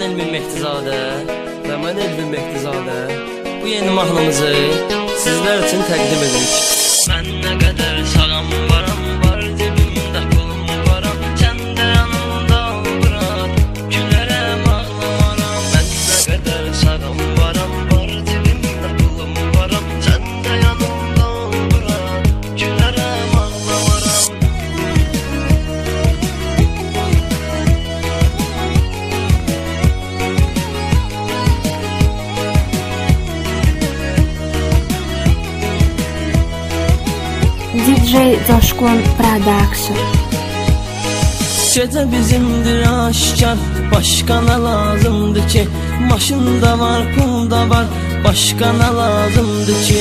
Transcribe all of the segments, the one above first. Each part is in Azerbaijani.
Elmi Mehdizadə və mən Elmi Mehdizadə bu yeni mahnımızı sizlər üçün təqdim edirik. Mən nə qədər sağam varam, var cebimdə pulum varam, sən də yanımda bırak, gülərəm ağlamaram. Mən nə qədər sağam varam, var cebimdə pulum varam, sən də yanımda bırak, gülərəm ağlamaram. DJ Coşkun Production. Gecə bizimdir aşkar, başqa nə lazımdır ki? Maşında var, pulda var, başqa nə lazımdır ki?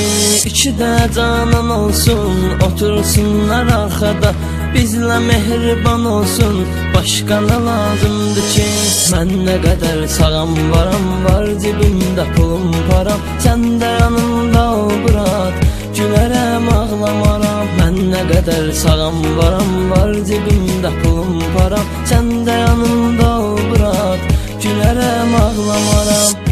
İki də canan olsun, otursunlar arxada, bizlə mehriban olsun, başqa nə lazımdır ki? Mən nə qədər sağam varam, var cibimdə pulum param, sən də yanımda bırak, gülərəm ağlamaram. Mən nə qədər sağam varam, var cibimdə pulum param, sən də yanımda bırak, gülərəm ağlamaram.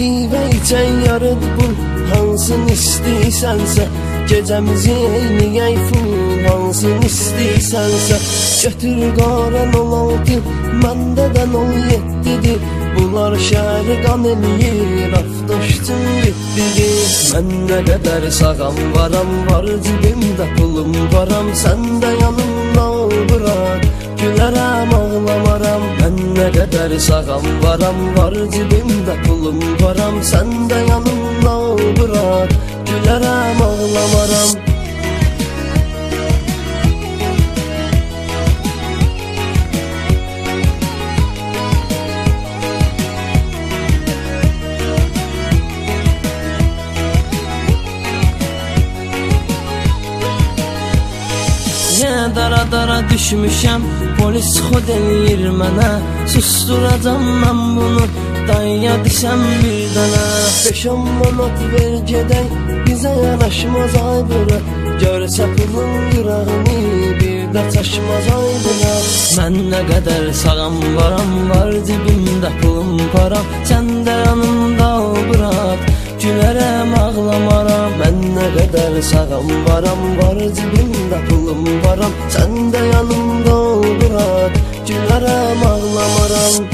Pivə içən yarıd bul, hansını istəyirsənsə, gecəmizi eyniyək full, hansını istəyirsənsə. Götür qaran 16, məndə də 07-dir, bunlar şəhəri qan eləyir, avtoşçun bitdirir. Mən nə qədər sağam varam, var cibimdə pulum varam, sən də yanımda bırak, gülərəm ağlamaram. Mən nə qədər sağam varam, var cibimdə pulum varam, sən də yanımda bırak, gülərəm ağlamaram. Dara düşmüşəm, polis xod eləyir mənə, susturacam mən bunu, dayıya desəm bir dənə. 5-10 manat ver gedək, bizə yanaşmaz ay bura, görsə pulun qırağını, bir də çaşmaz ay bura. Mən nə qədər sağam varam, var cibimdə pulum param, sən də yanımda bırak, gülərəm ağlamaram. Mən nə qədər sağam varam, var cibimdə pulum varam, sən də yanımda bırak, gülərəm ağlamaram.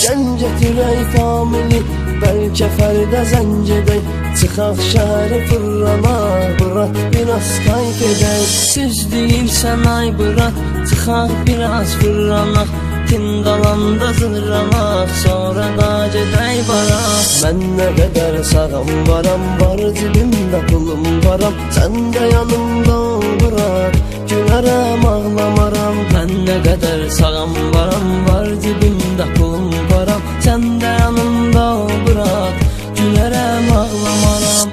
Gən gətirək famili, bəlkə fərdə zəng edək, çıxaq şəhəri fırlana, bırak biraz qayt edək. Düz deyirsən ay bırak, çıxaq biraz fırlanaq, tindalanda zırlanaq, sonra da gedək barak. Mən nə qədər sağam varam, var cibimdə pulum varam, sən də yanımda bırak, gülərəm ağlamaram. Mən nə qədər sağam varam, var cibimdə pulum varam, sən də yanımda bırak, gülərəm ağlamaram.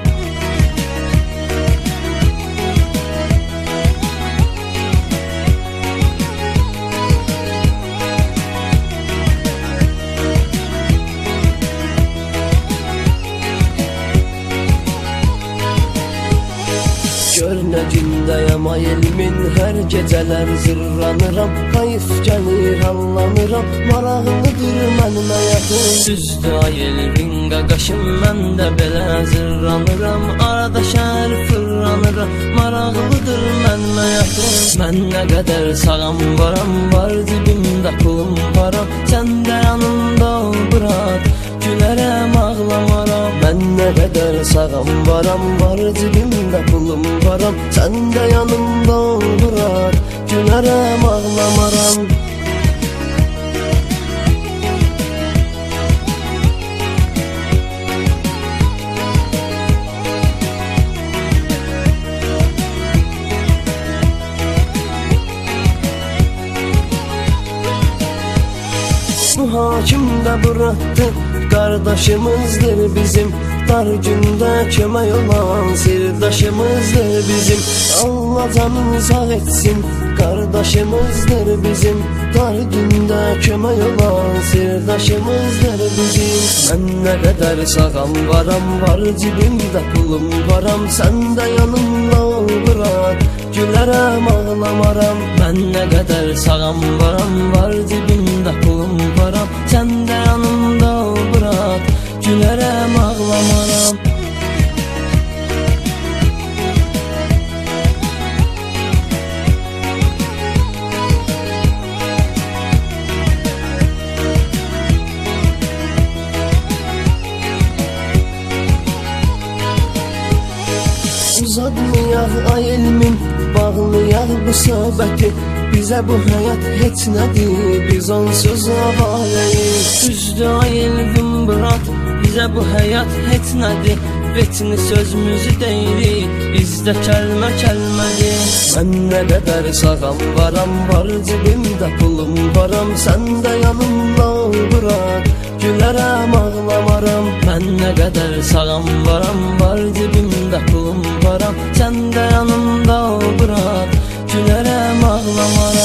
Gör nə gündəyəm ay elmin, hər gecələr zırranıram, qayıf gəlir anlanıram, maraqlıdır mənim həyatım. Düzdür ay elmin qaqaşım, mən də belə zırranıram, arada şəhər fırlanıram, maraqlıdır mənim həyatım. Mən nə qədər sağam varam, var cibimdə pulum varam, sən də yanımda bırak, gülərəm ağlamaram. Mən nə qədər sağam varam, var cibimdə pulum varam, sən də yanımda bırak, gülərəm ağlamaram. hakim də buraxdı, qardaşımızdır bizim. Dar gündə kömək olan sirdaşımızdır bizim. Allah canını sağ etsin, qardaşımızdır bizim. Dar gündə kömək olan sirdaşımızdır bizim. Mən nə qədər sağam varam, var cibimdə pulum varam. Sən də yanımda ol bırak, gülərəm ağlamaram. Mən nə qədər sağam varam, var cibimdə pulum varam. Sən də yanımda ol bırak, gülərəm ağlamaram. Uzatmayaq ay elmin, bağlayaq bu söhbəti. Bizə bu həyat heç nədir, biz onsuz avaləyik. Düzdür ay elvin bırak, bizə bu həyat heç nədir. Vetini sözümüzü deyirik, bizdə kəlmə kəlmədir. Mən nə qədər sağam varam, var cibimdə pulum varam. Sən də yanımda ol bırak, gülərəm ağlamaram. Mən nə qədər sağam varam, var cibimdə pulum varam. Sən də yanımda ol bırak, gülərəm ağlamaram.